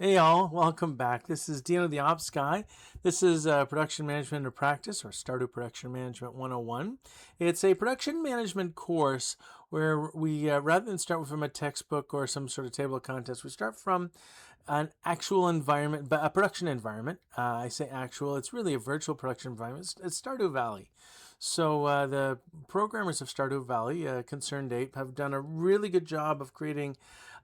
Hey all, welcome back. This is Dino the Ops Guy. This is Production Management in Practice, or Stardew Production Management 101. It's a production management course where we, rather than start from a textbook or some sort of table of contents, we start from an actual environment, a production environment. I say actual, it's really a virtual production environment. It's Stardew Valley. So the programmers of Stardew Valley, Concerned Ape, have done a really good job of creating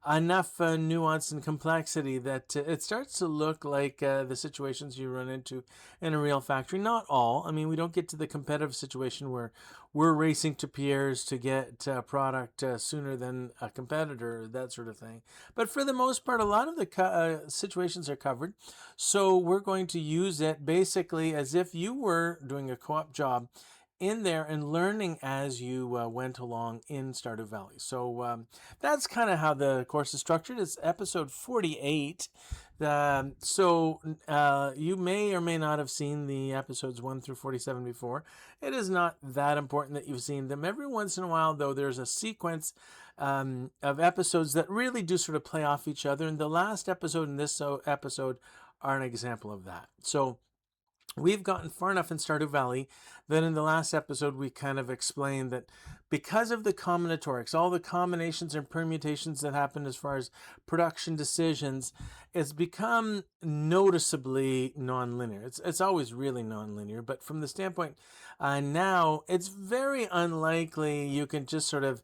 enough nuance and complexity that it starts to look like the situations you run into in a real factory. Not all. I mean, we don't get to the competitive situation where we're racing to peers to get product sooner than a competitor, that sort of thing. But for the most part, a lot of the situations are covered. So we're going to use it basically as if you were doing a co-op job in there and learning as you went along in Stardew Valley. So that's kind of how the course is structured. It's episode 48. You may or may not have seen the episodes 1 through 47 before. It is not that important that you've seen them. Every once in a while, though, there's a sequence of episodes that really do sort of play off each other. And the last episode and this episode are an example of that. So we've gotten far enough in Stardew Valley that in the last episode we kind of explained that because of the combinatorics, all the combinations and permutations that happen as far as production decisions, it's become noticeably nonlinear. It's always really nonlinear, but from the standpoint now, it's very unlikely you can just sort of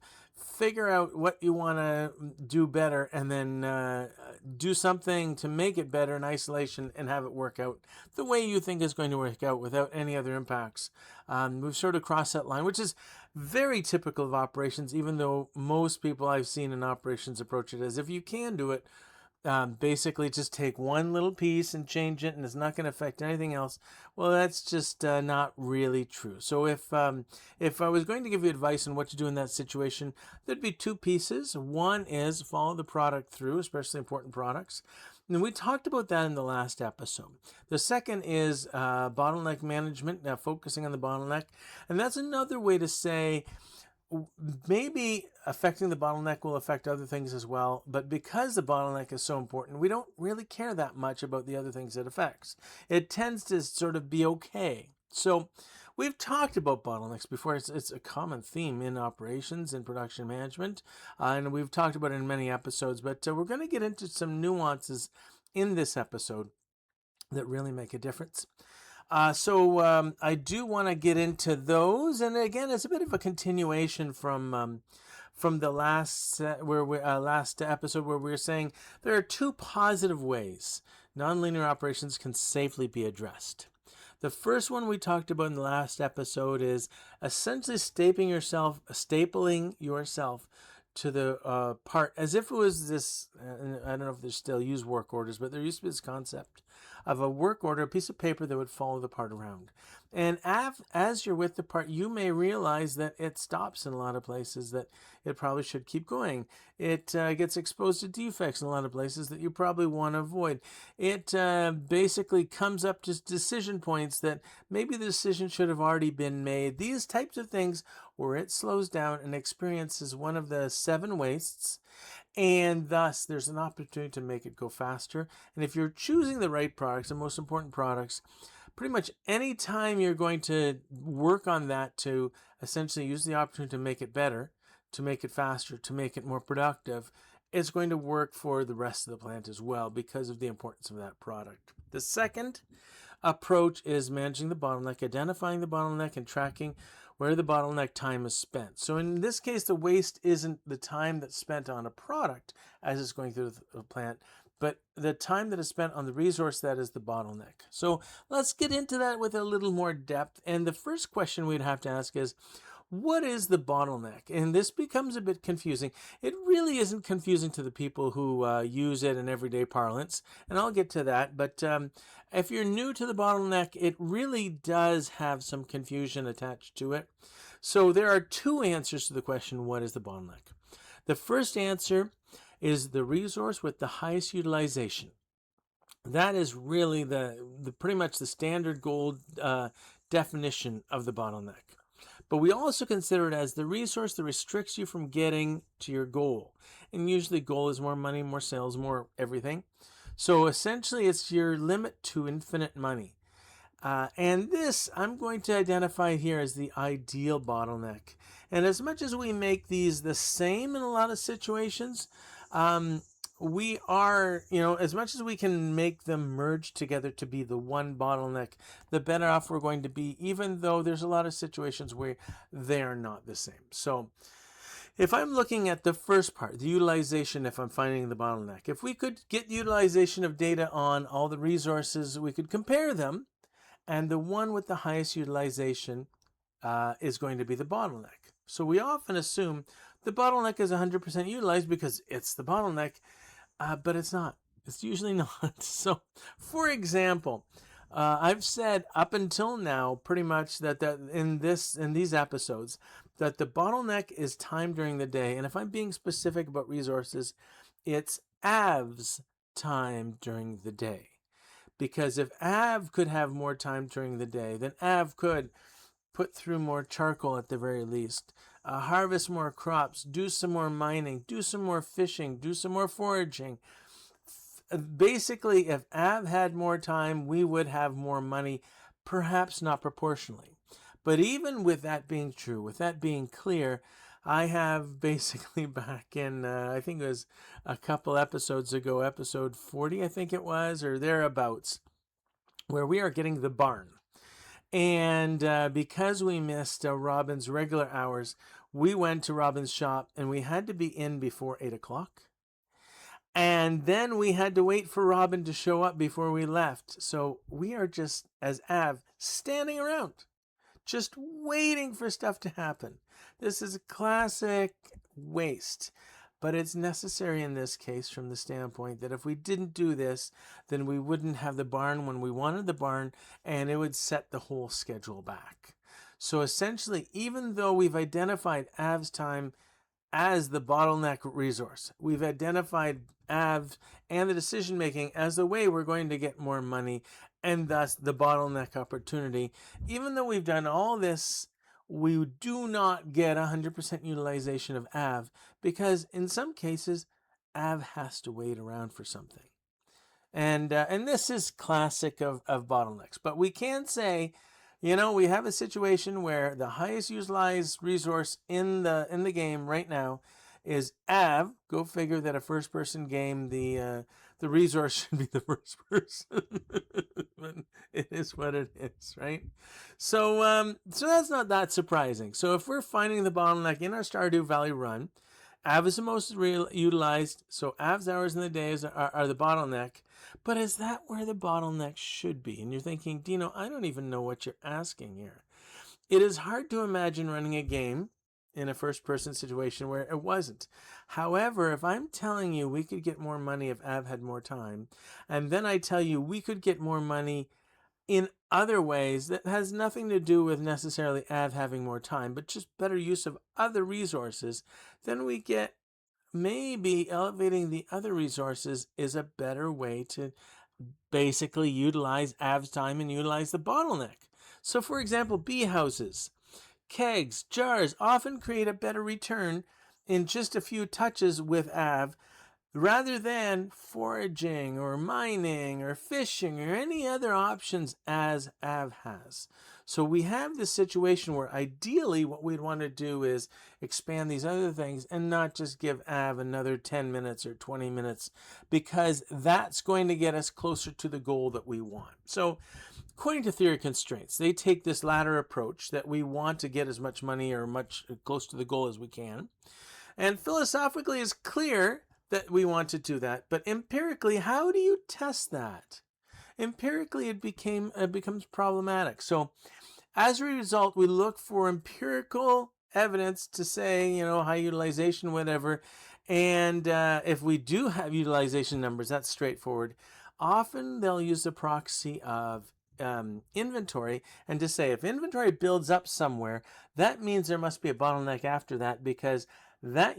figure out what you want to do better and then do something to make it better in isolation and have it work out the way you think is going to work out without any other impacts. We've sort of crossed that line, which is very typical of operations, even though most people I've seen in operations approach it as if you can do it. Basically just take one little piece and change it and it's not going to affect anything else. Well, that's just not really true. So if I was going to give you advice on what to do in that situation, there'd be two pieces. One is follow the product through, especially important products. And we talked about that in the last episode. The second is bottleneck management, focusing on the bottleneck. And that's another way to say maybe affecting the bottleneck will affect other things as well, but because the bottleneck is so important, we don't really care that much about the other things it affects. It tends to sort of be okay. So we've talked about bottlenecks before. It's a common theme in operations and production management, and we've talked about it in many episodes, but we're going to get into some nuances in this episode that really make a difference. I do want to get into those, and again, it's a bit of a continuation from the last last episode where we were saying there are two positive ways nonlinear operations can safely be addressed. The first one we talked about in the last episode is essentially stapling yourself to the part as if it was this. I don't know if they still use work orders, but there used to be this concept of a work order, a piece of paper that would follow the part around. And as you're with the part, you may realize that it stops in a lot of places that it probably should keep going. It gets exposed to defects in a lot of places that you probably want to avoid. It basically comes up to decision points that maybe the decision should have already been made. These types of things where it slows down and experiences one of the 7 wastes, and thus there's an opportunity to make it go faster. And if you're choosing the right products, the most important products, pretty much any time you're going to work on that to essentially use the opportunity to make it better, to make it faster, to make it more productive, it's going to work for the rest of the plant as well because of the importance of that product. The second approach is managing the bottleneck, identifying the bottleneck and tracking where the bottleneck time is spent. So in this case, the waste isn't the time that's spent on a product as it's going through the plant, but the time that is spent on the resource that is the bottleneck. So let's get into that with a little more depth. And the first question we'd have to ask is, what is the bottleneck? And this becomes a bit confusing. It really isn't confusing to the people who use it in everyday parlance, and I'll get to that. But if you're new to the bottleneck, it really does have some confusion attached to it. So there are two answers to the question, what is the bottleneck? The first answer is the resource with the highest utilization. That is really the pretty much the standard gold definition of the bottleneck. But we also consider it as the resource that restricts you from getting to your goal. And usually goal is more money, more sales, more everything. So essentially, it's your limit to infinite money. And this I'm going to identify here as the ideal bottleneck. And as much as we make these the same in a lot of situations, we are, as much as we can make them merge together to be the one bottleneck, the better off we're going to be, even though there's a lot of situations where they are not the same. So if I'm looking at the first part, the utilization, if I'm finding the bottleneck, if we could get utilization of data on all the resources, we could compare them, and the one with the highest utilization is going to be the bottleneck. So we often assume the bottleneck is 100% utilized because it's the bottleneck, but it's not. It's usually not. So, for example, I've said up until now pretty much that in these episodes that the bottleneck is time during the day, and if I'm being specific about resources, it's Av's time during the day. Because if Av could have more time during the day, then Av could put through more charcoal at the very least, harvest more crops, do some more mining, do some more fishing, do some more foraging. Basically, if Av had more time, we would have more money, perhaps not proportionally. But even with that being true, with that being clear, I have basically back in, I think it was a couple episodes ago, episode 40, I think it was, or thereabouts, where we are getting the barn. And because we missed Robin's regular hours, we went to Robin's shop and we had to be in before 8 o'clock. And then we had to wait for Robin to show up before we left. So we are just, as Av, standing around, just waiting for stuff to happen. This is a classic waste, but it's necessary in this case from the standpoint that if we didn't do this, then we wouldn't have the barn when we wanted the barn, and it would set the whole schedule back. So essentially, even though we've identified Av's time as the bottleneck resource, we've identified Av and the decision making as the way we're going to get more money, and thus the bottleneck opportunity. Even though we've done all this, we do not get 100% utilization of Av, because in some cases, Av has to wait around for something. And this is classic of bottlenecks. But we can say, we have a situation where the highest utilized resource in the game right now is Av. Go figure that a first-person game, the resource should be the first person. But it is what it is, right? So that's not that surprising. So if we're finding the bottleneck in our Stardew Valley run, Av is the most utilized, so Av's hours in the day are the bottleneck. But is that where the bottleneck should be? And you're thinking, Dino, I don't even know what you're asking here. It is hard to imagine running a game in a first-person situation where it wasn't. However, if I'm telling you we could get more money if Av had more time, and then I tell you we could get more money in other ways that has nothing to do with necessarily Av having more time, but just better use of other resources, then we get maybe elevating the other resources is a better way to basically utilize Av's time and utilize the bottleneck. So for example, bee houses, kegs, jars often create a better return in just a few touches with Av rather than foraging or mining or fishing or any other options as Av has. So we have this situation where ideally what we'd want to do is expand these other things and not just give Av another 10 minutes or 20 minutes, because that's going to get us closer to the goal that we want. So according to theory of constraints, they take this latter approach that we want to get as much money or much close to the goal as we can. And philosophically it's clear that we want to do that. But empirically, how do you test that? Empirically, it becomes problematic. So as a result, we look for empirical evidence to say, high utilization, whatever. And if we do have utilization numbers, that's straightforward. Often they'll use the proxy of inventory, and to say if inventory builds up somewhere, that means there must be a bottleneck after that, because that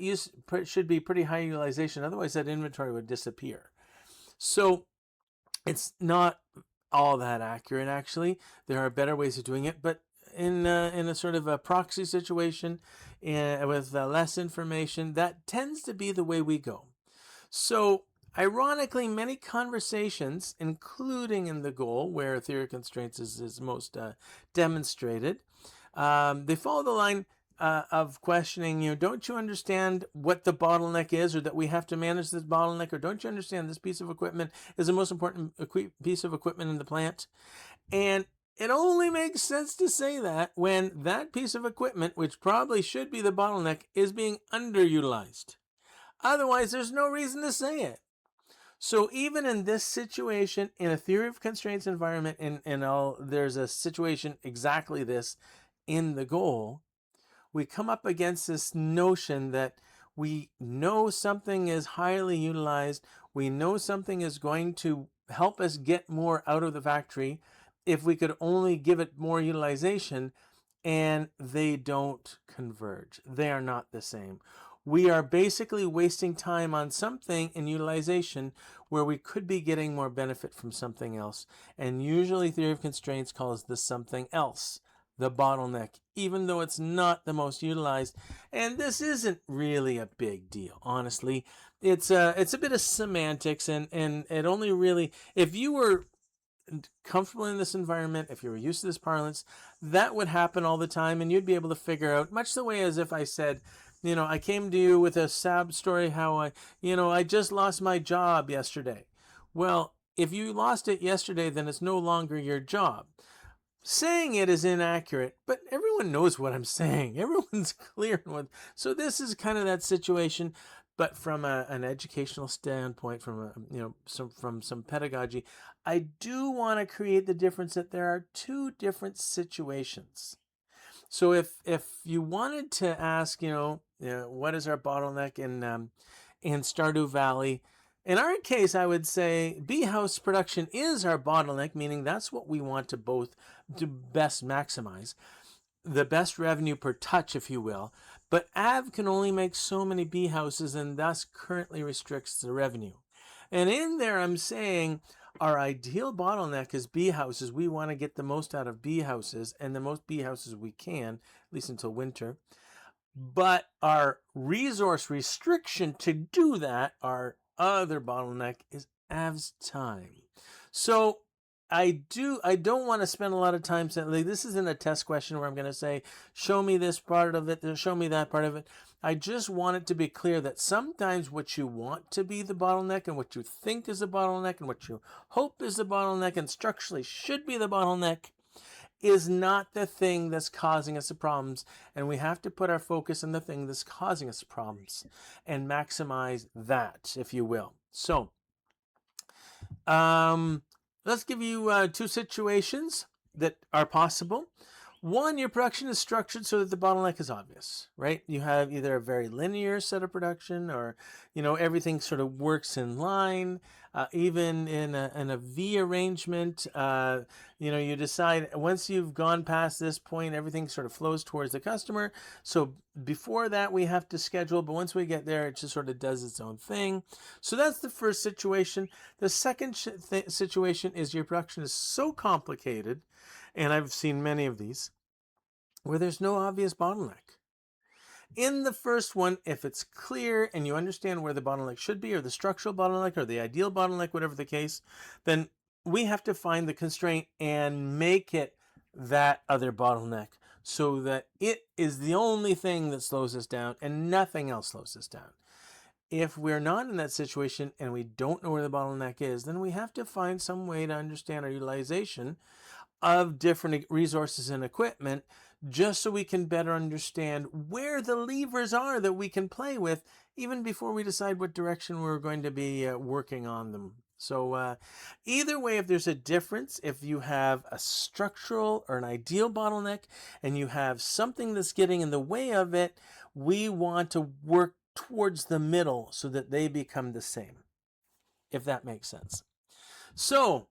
should be pretty high utilization. Otherwise, that inventory would disappear. So it's not all that accurate, actually. There are better ways of doing it, but in a sort of a proxy situation with less information, that tends to be the way we go. So Ironically, many conversations, including in the goal, where theory of constraints is most demonstrated, they follow the line of questioning, don't you understand what the bottleneck is, or that we have to manage this bottleneck, or don't you understand this piece of equipment is the most important piece of equipment in the plant? And it only makes sense to say that when that piece of equipment, which probably should be the bottleneck, is being underutilized. Otherwise, there's no reason to say it. So even in this situation, in a theory of constraints environment, there's a situation exactly this in the goal, we come up against this notion that we know something is highly utilized, we know something is going to help us get more out of the factory if we could only give it more utilization, and they don't converge. They are not the same. We are basically wasting time on something in utilization where we could be getting more benefit from something else. And usually theory of constraints calls this something else the bottleneck, even though it's not the most utilized. And this isn't really a big deal, honestly. It's a bit of semantics, and it only really, if you were comfortable in this environment, if you were used to this parlance, that would happen all the time, and you'd be able to figure out, much the way as if I said, I came to you with a sad story how I just lost my job yesterday. Well, if you lost it yesterday, then it's no longer your job. Saying it is inaccurate, but everyone knows what I'm saying. Everyone's clear on what. So this is kind of that situation, but from an educational standpoint, from some pedagogy, I do want to create the difference that there are two different situations. So if you wanted to ask, what is our bottleneck in Stardew Valley? In our case, I would say bee house production is our bottleneck, meaning that's what we want to best maximize, the best revenue per touch, if you will. But Av can only make so many bee houses, and thus currently restricts the revenue. And in there, I'm saying our ideal bottleneck is bee houses. We want to get the most out of bee houses, and the most bee houses we can, at least until winter. But our resource restriction to do that, our other bottleneck, is Av's time. So I don't want to spend a lot of time saying, like, this isn't a test question where I'm going to say, show me this part of it, show me that part of it. I just want it to be clear that sometimes what you want to be the bottleneck, and what you think is the bottleneck, and what you hope is the bottleneck, and structurally should be the bottleneck, is not the thing that's causing us the problems. And we have to put our focus on the thing that's causing us the problems and maximize that, if you will. So, let's give you two situations that are possible. One, your production is structured so that the bottleneck is obvious, right? You have either a very linear set of production, or, everything sort of works in line. Even in a V arrangement, you decide once you've gone past this point, everything sort of flows towards the customer. So before that, we have to schedule, but once we get there, it just sort of does its own thing. So that's the first situation. The second situation is your production is so complicated, and I've seen many of these, where there's no obvious bottleneck. In the first one, if it's clear and you understand where the bottleneck should be, or the structural bottleneck, or the ideal bottleneck, whatever the case, then we have to find the constraint and make it that other bottleneck, so that it is the only thing that slows us down and nothing else slows us down. If we're not in that situation and we don't know where the bottleneck is, then we have to find some way to understand our utilization of different resources and equipment, just so we can better understand where the levers are that we can play with, even before we decide what direction we're going to be working on them. So either way, if there's a difference, if you have a structural or an ideal bottleneck and you have something that's getting in the way of it, we want to work towards the middle so that they become the same, if that makes sense. So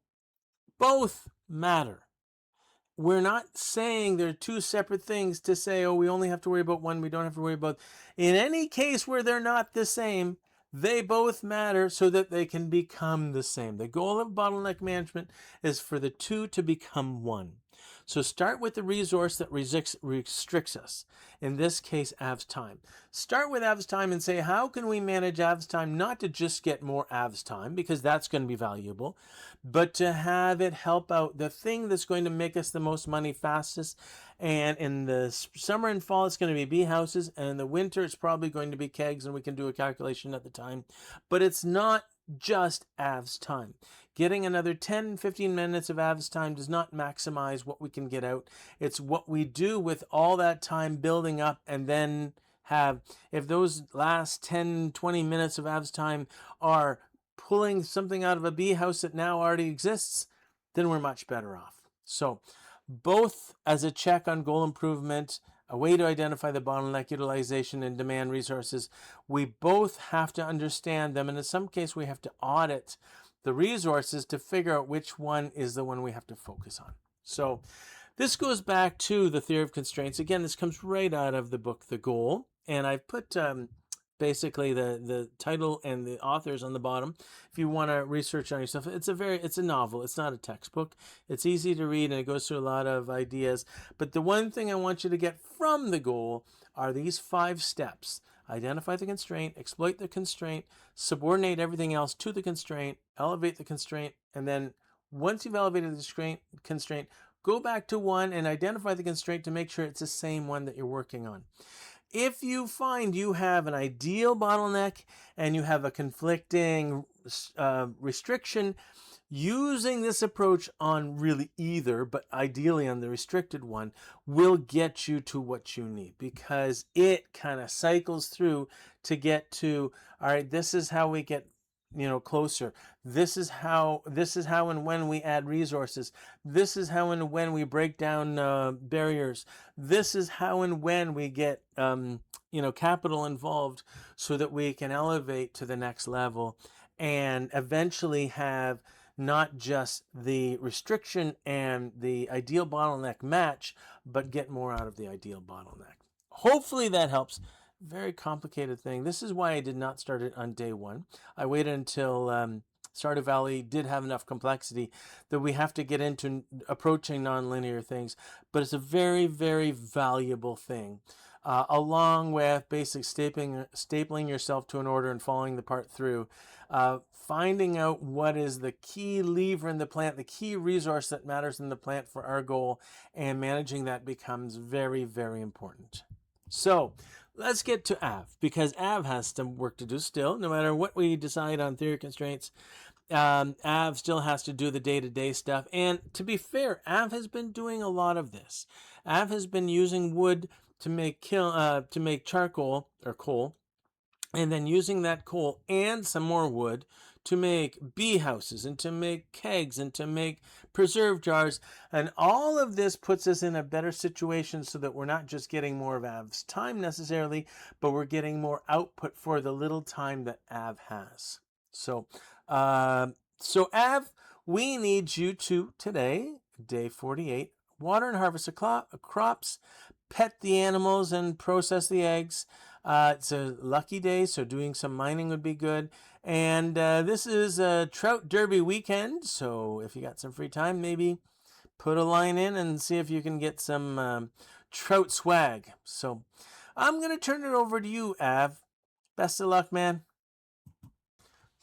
both matter. We're not saying they're two separate things to say, we only have to worry about one, we don't have to worry about. In any case where they're not the same, they both matter so that they can become the same. The goal of bottleneck management is for the two to become one. So start with the resource that restricts us. In this case, Av's time. Start with Av's time and say, how can we manage Av's time not to just get more Av's time, because that's going to be valuable, but to have it help out the thing that's going to make us the most money fastest. And in the summer and fall, it's going to be bee houses. And in the winter, it's probably going to be kegs, and we can do a calculation at the time. But it's not just Av's time. Getting another 10, 15 minutes of Av's time does not maximize what we can get out. It's what we do with all that time building up, and then have, if those last 10, 20 minutes of Av's time are pulling something out of a bee house that now already exists, then we're much better off. So both as a check on goal improvement, a way to identify the bottleneck utilization and demand resources, we both have to understand them. And in some case, we have to audit the resources to figure out which one is the one we have to focus on. So this goes back to the theory of constraints. Again, this comes right out of the book, The Goal. And I've put basically the title and the authors on the bottom if you want to research on yourself. It's a novel. It's not a textbook. It's easy to read, and it goes through a lot of ideas. But the one thing I want you to get from The Goal are these 5 steps. Identify the constraint, exploit the constraint, subordinate everything else to the constraint, elevate the constraint, and then once you've elevated the constraint, go back to 1 and identify the constraint to make sure it's the same one that you're working on. If you find you have an ideal bottleneck and you have a conflicting restriction, using this approach on really either, but ideally on the restricted one, will get you to what you need, because it kind of cycles through to get to, all right, this is how we get closer. This is how and when we add resources. This is how and when we break down barriers. This is how and when we get capital involved so that we can elevate to the next level and eventually have not just the restriction and the ideal bottleneck match, but get more out of the ideal bottleneck. Hopefully that helps. Very complicated thing. This is why I did not start it on day 1. I waited until Stardew Valley did have enough complexity that we have to get into approaching nonlinear things. But it's a very, very valuable thing. Along with basic stapling yourself to an order and following the part through. Finding out what is the key lever in the plant, the key resource that matters in the plant for our goal, and managing that becomes very, very important. So let's get to Av, because Av has some work to do still. No matter what we decide on theory constraints, Av still has to do the day-to-day stuff. And to be fair, Av has been doing a lot of this. Av has been using wood to make charcoal or coal, and then using that coal and some more wood to make bee houses and to make kegs and to make preserve jars. And all of this puts us in a better situation so that we're not just getting more of Av's time necessarily, but we're getting more output for the little time that Av has. So Av, we need you to today, day 48, water and harvest the crops, pet the animals and process the eggs. It's a lucky day, so doing some mining would be good. And this is a trout derby weekend, so if you got some free time, maybe put a line in and see if you can get some trout swag. So I'm going to turn it over to you, Av. Best of luck, man.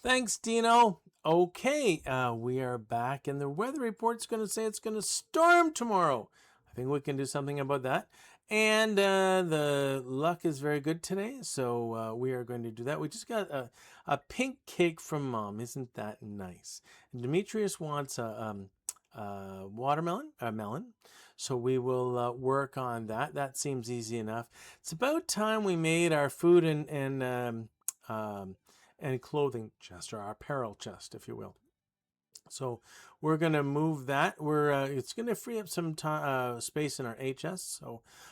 Thanks, Dino. Okay, we are back, and the weather report's going to say it's going to storm tomorrow. I think we can do something about that. And the luck is very good today, so we are going to do that. We just got a pink cake from Mom. Isn't that nice? And Demetrius wants a melon, so we will work on that. That seems easy enough. It's about time we made our food and clothing chest, or our apparel chest, if you will. So we're going to move that. It's going to free up some space in our HS.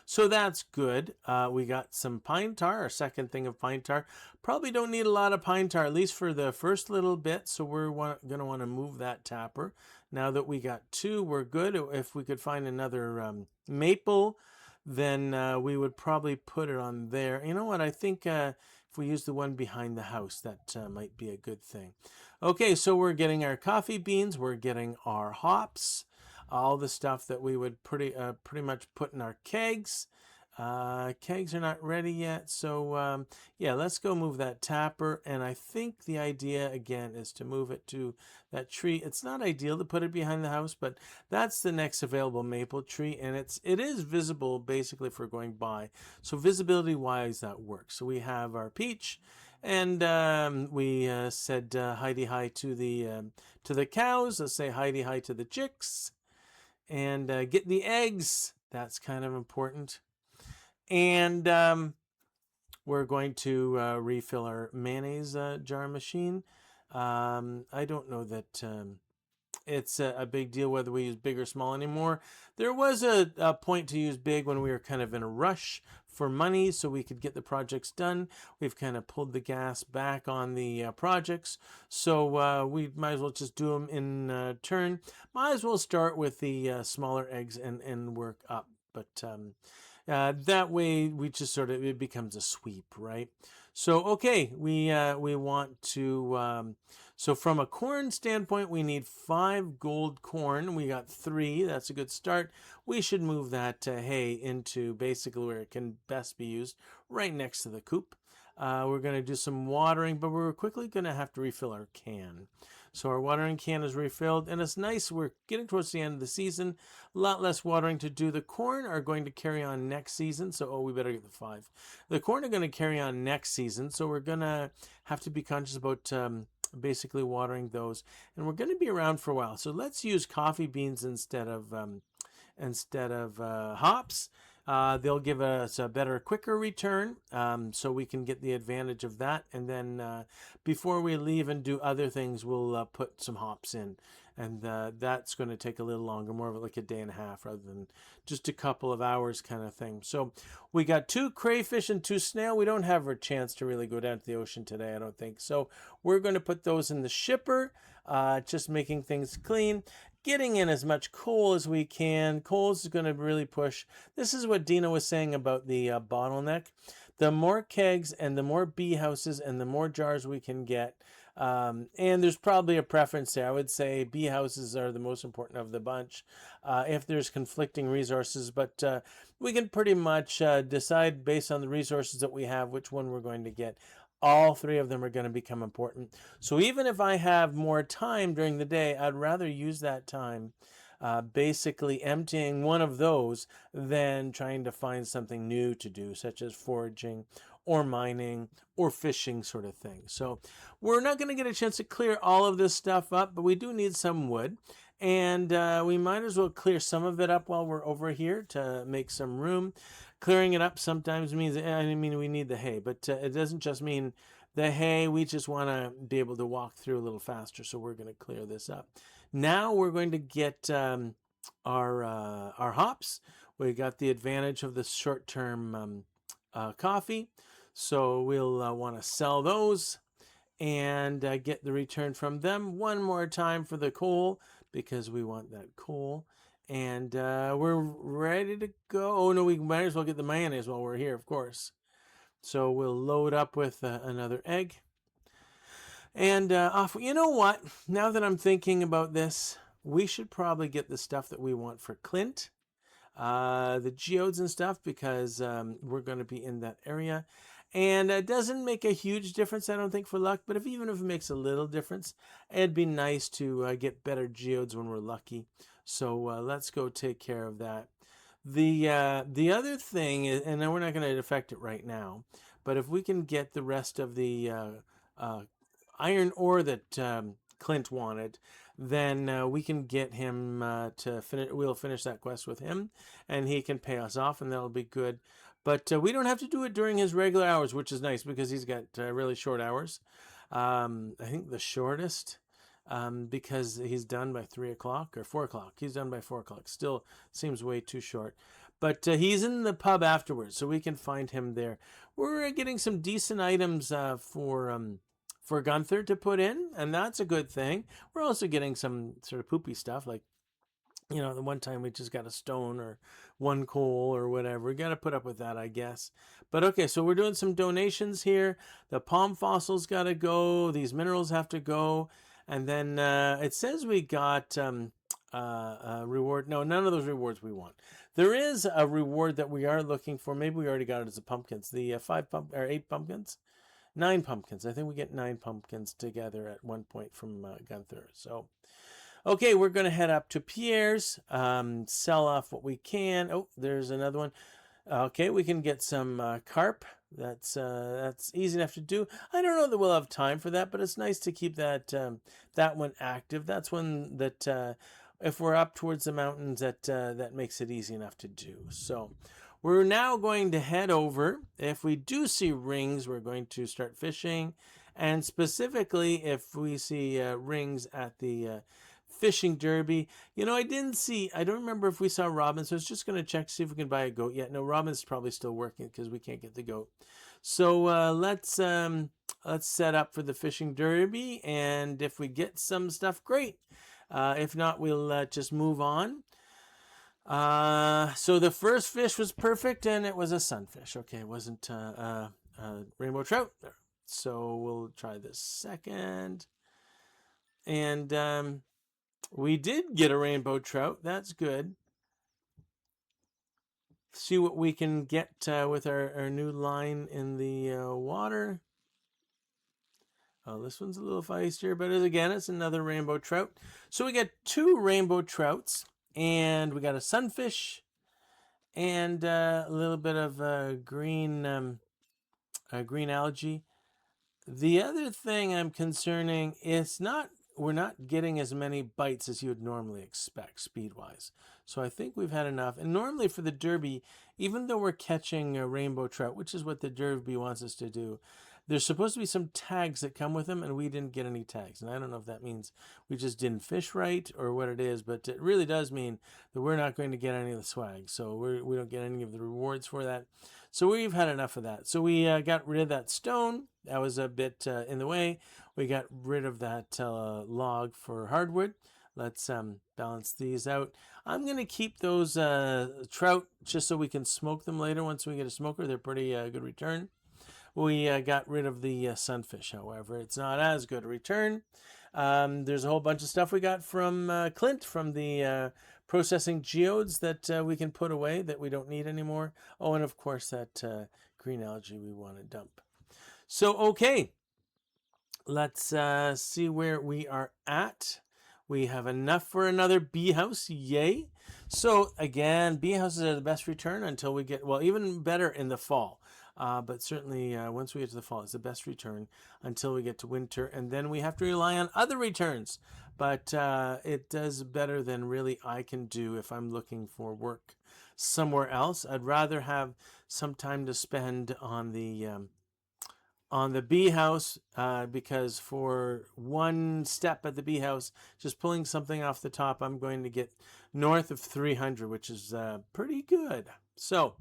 So that's good. We got some pine tar, our second thing of pine tar. Probably don't need a lot of pine tar, at least for the first little bit. So we're going to want to move that tapper. Now that we got 2, we're good. If we could find another maple, then we would probably put it on there. You know what? I think if we use the one behind the house, that might be a good thing. Okay, so we're getting our coffee beans, we're getting our hops. all the stuff that we would pretty much put in our kegs. Kegs are not ready yet, so yeah, let's go move that tapper. And I think the idea again is to move it to that tree. It's not ideal to put it behind the house, but that's the next available maple tree, and it is visible basically if we're going by. So visibility wise, that works. So we have our peach, and we said Heidi hi to the cows. Let's say Heidi hi to the chicks, and get the eggs. That's kind of important. And we're going to refill our mayonnaise jar machine. I don't know that it's a big deal whether we use big or small anymore. There was a point to use big when we were kind of in a rush for money so we could get the projects done. We've kind of pulled the gas back on the projects, so we might as well just do them in turn. Might as well start with the smaller eggs and work up. But that way we just sort of, it becomes a sweep, right? So okay, we want to so from a corn standpoint, we need 5 gold corn. We got 3. That's a good start. We should move that hay into basically where it can best be used, right next to the coop. We're going to do some watering, but we're quickly going to have to refill our can. So our watering can is refilled, and it's nice. We're getting towards the end of the season. A lot less watering to do. The corn are going to carry on next season, so we better get the 5. The corn are going to carry on next season, so we're going to have to be conscious about basically watering those, and we're going to be around for a while. So let's use coffee beans instead of hops. They'll give us a better, quicker return, so we can get the advantage of that. And then before we leave and do other things, we'll put some hops in. And that's going to take a little longer, more of like a day and a half rather than just a couple of hours kind of thing. So we got 2 crayfish and 2 snail. We don't have a chance to really go down to the ocean today, I don't think. So we're going to put those in the shipper, just making things clean. Getting in as much coal as we can. Coal is going to really push. This is what Dino was saying about the bottleneck. The more kegs and the more bee houses and the more jars we can get. And there's probably a preference there. I would say bee houses are the most important of the bunch if there's conflicting resources. But we can pretty much decide based on the resources that we have which one we're going to get. All 3 of them are going to become important. So even if I have more time during the day, I'd rather use that time basically emptying one of those than trying to find something new to do, such as foraging or mining or fishing sort of thing. So we're not going to get a chance to clear all of this stuff up, but we do need some wood. And we might as well clear some of it up while we're over here to make some room. Clearing it up sometimes means, we need the hay, but it doesn't just mean the hay. We just want to be able to walk through a little faster, so we're going to clear this up. Now we're going to get our hops. We got the advantage of the short-term coffee, so we'll want to sell those and get the return from them. One more time for the coal, because we want that coal. And we're ready to go. Oh, no, we might as well get the mayonnaise while we're here, of course. So we'll load up with another egg. And off. You know what? Now that I'm thinking about this, we should probably get the stuff that we want for Clint. The geodes and stuff, because we're going to be in that area. And it doesn't make a huge difference, I don't think, for luck. But even if it makes a little difference, it'd be nice to get better geodes when we're lucky. So let's go take care of that. The other thing is, and we're not going to affect it right now, but if we can get the rest of the iron ore that Clint wanted, then we can get him to finish. We'll finish that quest with him, and he can pay us off, and that'll be good. But we don't have to do it during his regular hours, which is nice because he's got really short hours. I think the shortest, because he's done by 3 o'clock or 4 o'clock. He's done by 4 o'clock. Still seems way too short. But he's in the pub afterwards, so we can find him there. We're getting some decent items for Gunther to put in, and that's a good thing. We're also getting some sort of poopy stuff, like, the one time we just got a stone or 1 coal or whatever. We got to put up with that, I guess. But okay, so we're doing some donations here. The palm fossils got to go. These minerals have to go. And then it says we got reward. No, none of those rewards we want. There is a reward that we are looking for. Maybe we already got it as the pumpkins. The 8 pumpkins, 9 pumpkins. I think we get 9 pumpkins together at one point from Gunther. So, okay, we're going to head up to Pierre's, sell off what we can. Oh, there's another one. Okay, we can get some carp. That's easy enough to do. I don't know that we'll have time for that, but it's nice to keep that that one active. That's one that if we're up towards the mountains, that makes it easy enough to do. So we're now going to head over. If we do see rings, we're going to start fishing, and specifically if we see rings at the fishing derby. You know, I don't remember if we saw Robin, so I was just going to check to see if we can buy a goat yet. No, Robin's probably still working because we can't get the goat. So let's set up for the fishing derby, and if we get some stuff, great. If not, we'll just move on. So the first fish was perfect, and it was a sunfish. Okay, it wasn't rainbow trout. So we'll try this second. And we did get a rainbow trout. That's good. See what we can get with our new line in the water. Oh, this one's a little feistier, but again, it's another rainbow trout. So we got 2 rainbow trouts, and we got a sunfish, and a little bit of green algae. The other thing I'm concerning is we're not getting as many bites as you would normally expect speed-wise. So I think we've had enough. And normally for the derby, even though we're catching a rainbow trout, which is what the derby wants us to do, there's supposed to be some tags that come with them, and we didn't get any tags. And I don't know if that means we just didn't fish right or what it is, but it really does mean that we're not going to get any of the swag. So we don't get any of the rewards for that. So we've had enough of that. So we got rid of that stone. That was a bit in the way. We got rid of that log for hardwood. Let's balance these out. I'm going to keep those trout just so we can smoke them later once we get a smoker. They're pretty good return. We got rid of the sunfish, however. It's not as good a return. There's a whole bunch of stuff we got from Clint from the processing geodes that we can put away that we don't need anymore. Oh, and of course that green algae we want to dump. So, okay. Let's see where we are at. We have enough for another bee house. Yay. So, again, bee houses are the best return until we get, well, even better in the fall. But certainly once we get to the fall, it's the best return until we get to winter. And then we have to rely on other returns. But it does better than really I can do if I'm looking for work somewhere else. I'd rather have some time to spend on the bee house because for one step at the bee house, just pulling something off the top, I'm going to get north of 300, which is pretty good. So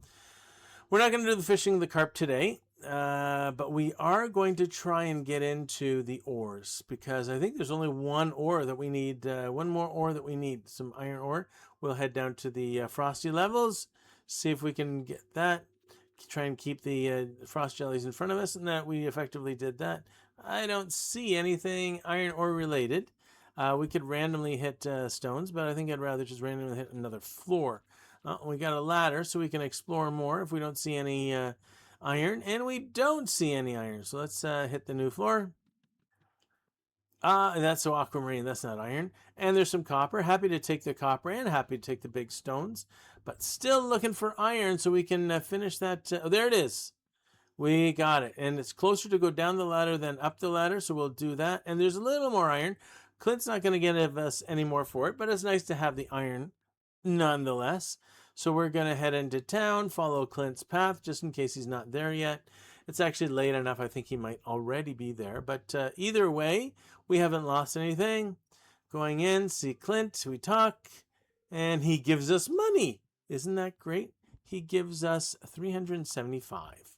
we're not going to do the fishing of the carp today, but we are going to try and get into the ores because I think there's only one ore that we need, one more ore that we need, some iron ore. We'll head down to the frosty levels, see if we can get that. Try and keep the frost jellies in front of us, and that we effectively did that. I don't see anything iron ore related. We could randomly hit stones, but I think I'd rather just randomly hit another floor. We got a ladder, so we can explore more if we don't see any iron, and we don't see any iron. So let's hit the new floor. That's so aquamarine. That's not iron. And there's some copper. Happy to take the copper and happy to take the big stones. But still looking for iron so we can finish that. Oh, there it is. We got it. And it's closer to go down the ladder than up the ladder, so we'll do that. And there's a little more iron. Clint's not going to give us any more for it, but it's nice to have the iron nonetheless. So we're going to head into town, follow Clint's path just in case he's not there yet. It's actually late enough. I think he might already be there. But either way, we haven't lost anything. Going in, see Clint, we talk, and he gives us money. Isn't that great? He gives us 375.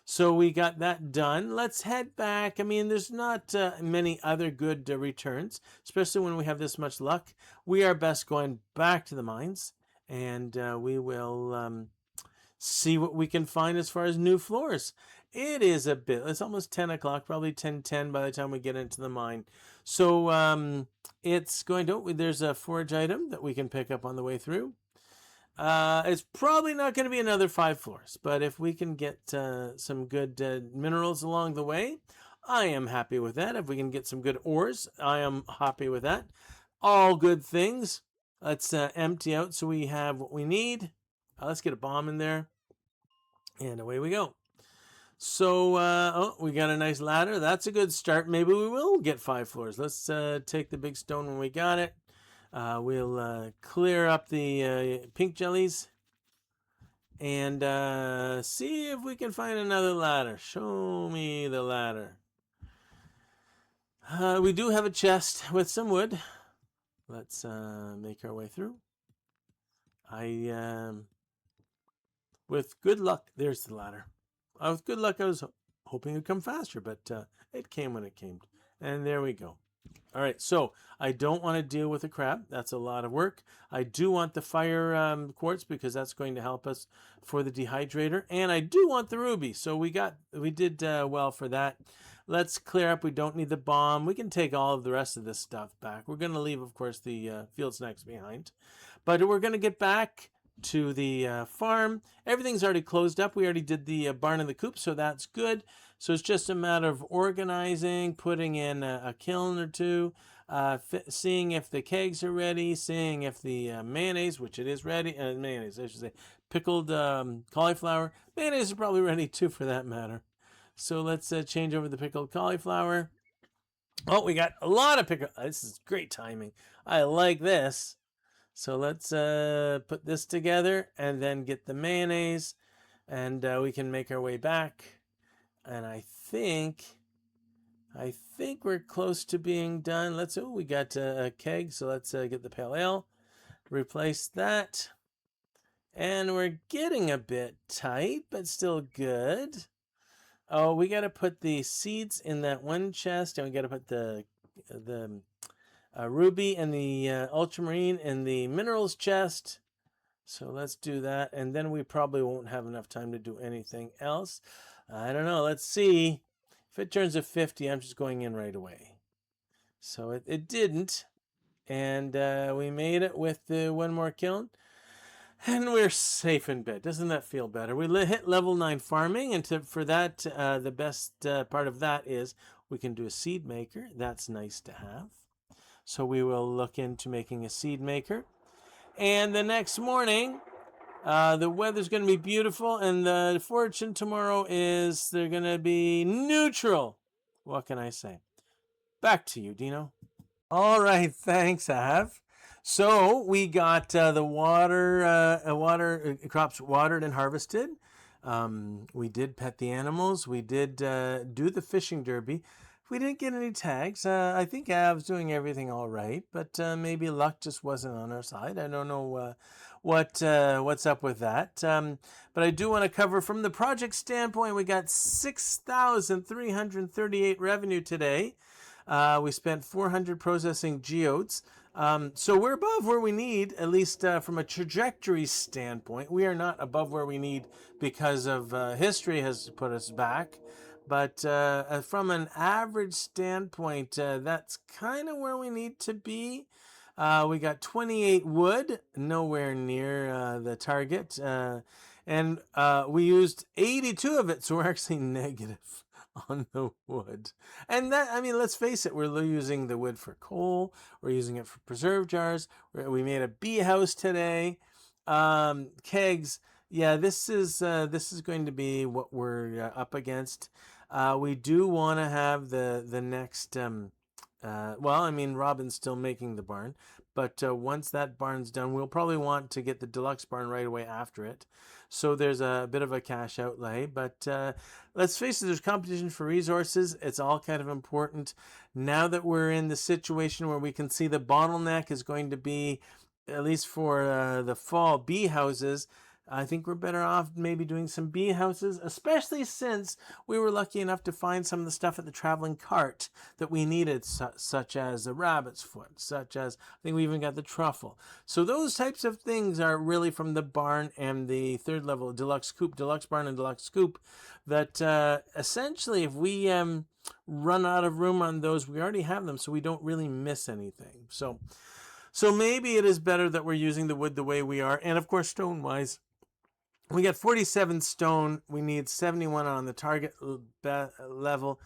So we got that done. Let's head back. I mean, there's not many other good returns, especially when we have this much luck. We are best going back to the mines, and we will see what we can find as far as new floors. It is it's almost 10 o'clock, probably 10:10 by the time we get into the mine. So it's going to, there's a forage item that we can pick up on the way through. It's probably not going to be another 5 floors, but if we can get some good minerals along the way, I am happy with that. If we can get some good ores, I am happy with that. All good things. Let's empty out so we have what we need. Let's get a bomb in there. And away we go. So, oh, we got a nice ladder. That's a good start. Maybe we will get 5 floors. Let's take the big stone when we got it. We'll clear up the pink jellies and see if we can find another ladder. Show me the ladder. We do have a chest with some wood. Let's make our way through. With good luck, there's the ladder. With good luck, I was hoping it would come faster, but it came when it came. And there we go. All right, so I don't want to deal with the crab. That's a lot of work. I do want the fire quartz because that's going to help us for the dehydrator. And I do want the ruby. So we did well for that. Let's clear up. We don't need the bomb. We can take all of the rest of this stuff back. We're going to leave, of course, the field snacks behind. But we're going to get back to the farm. Everything's already closed up. We already did the barn and the coop, so that's good. So it's just a matter of organizing, putting in a kiln or two, seeing if the kegs are ready, seeing if the mayonnaise, which it is ready, mayonnaise, I should say, pickled cauliflower. Mayonnaise is probably ready too, for that matter. So let's change over the pickled cauliflower. Oh, we got a lot of pickled. This is great timing. I like this. So let's put this together and then get the mayonnaise, and we can make our way back. And I think we're close to being done. We got a keg, so let's get the pale ale, replace that. And we're getting a bit tight, but still good. Oh, we got to put the seeds in that one chest, and we got to put the ruby and the ultramarine in the minerals chest. So let's do that, and then we probably won't have enough time to do anything else. I don't know. Let's see. If it turns to 50, I'm just going in right away. So it didn't, and we made it with the one more kiln. And we're safe in bed. Doesn't that feel better? We hit level 9 farming, and for that, the best part of that is we can do a seed maker. That's nice to have. So we will look into making a seed maker. And the next morning, the weather's going to be beautiful, and the fortune tomorrow is they're going to be neutral. What can I say? Back to you, Dino. All right, thanks, Av. So we got the water crops watered and harvested. We did pet the animals. We did do the fishing derby. We didn't get any tags. I think Av's doing everything all right, but maybe luck just wasn't on our side. I don't know what's up with that. But I do want to cover from the project standpoint. We got 6,338 revenue today. We spent 400 processing geodes. So we're above where we need, at least from a trajectory standpoint. We are not above where we need because of history has put us back. But from an average standpoint, that's kind of where we need to be. We got 28 wood, nowhere near the target. And we used 82 of it, so we're actually negative on the wood. And that, I mean, let's face it, we're using the wood for coal. We're using it for preserve jars. We made a bee house today. Kegs. Yeah, this is going to be what we're up against. We do want to have the next. Well, I mean, Robin's still making the barn, but once that barn's done, we'll probably want to get the deluxe barn right away after it. So there's a bit of a cash outlay, but let's face it, there's competition for resources. It's all kind of important. Now that we're in the situation where we can see the bottleneck is going to be, at least for the fall, bee houses. I think we're better off maybe doing some bee houses, especially since we were lucky enough to find some of the stuff at the traveling cart that we needed, such as the rabbit's foot, such as, I think we even got the truffle. So those types of things are really from the barn and the third level deluxe barn and deluxe coop, that essentially if we run out of room on those, we already have them, so we don't really miss anything. So maybe it is better that we're using the wood the way we are. And of course, stone-wise, we got 47 stone. We need 71 on the target level.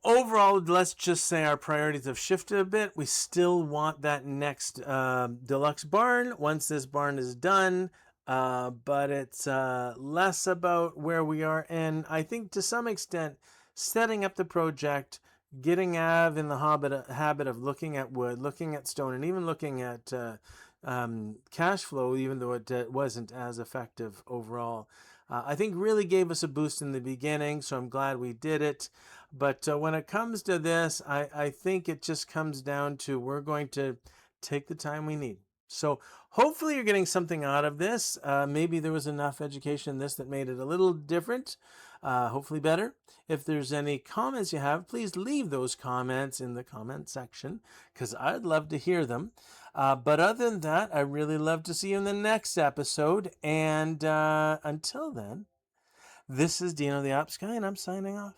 Overall, let's just say our priorities have shifted a bit. We still want that next deluxe barn once this barn is done. But it's less about where we are. And I think to some extent, setting up the project, getting Av in the habit of looking at wood, looking at stone, and even looking at cash flow, even though it wasn't as effective overall, I think really gave us a boost in the beginning. So I'm glad we did it. But when it comes to this, I think it just comes down to we're going to take the time we need. So hopefully you're getting something out of this. Maybe there was enough education in this that made it a little different, hopefully better. If there's any comments you have, please leave those comments in the comment section, because I'd love to hear them. But other than that, I really love to see you in the next episode. And until then, this is Dino the Ops Guy, and I'm signing off.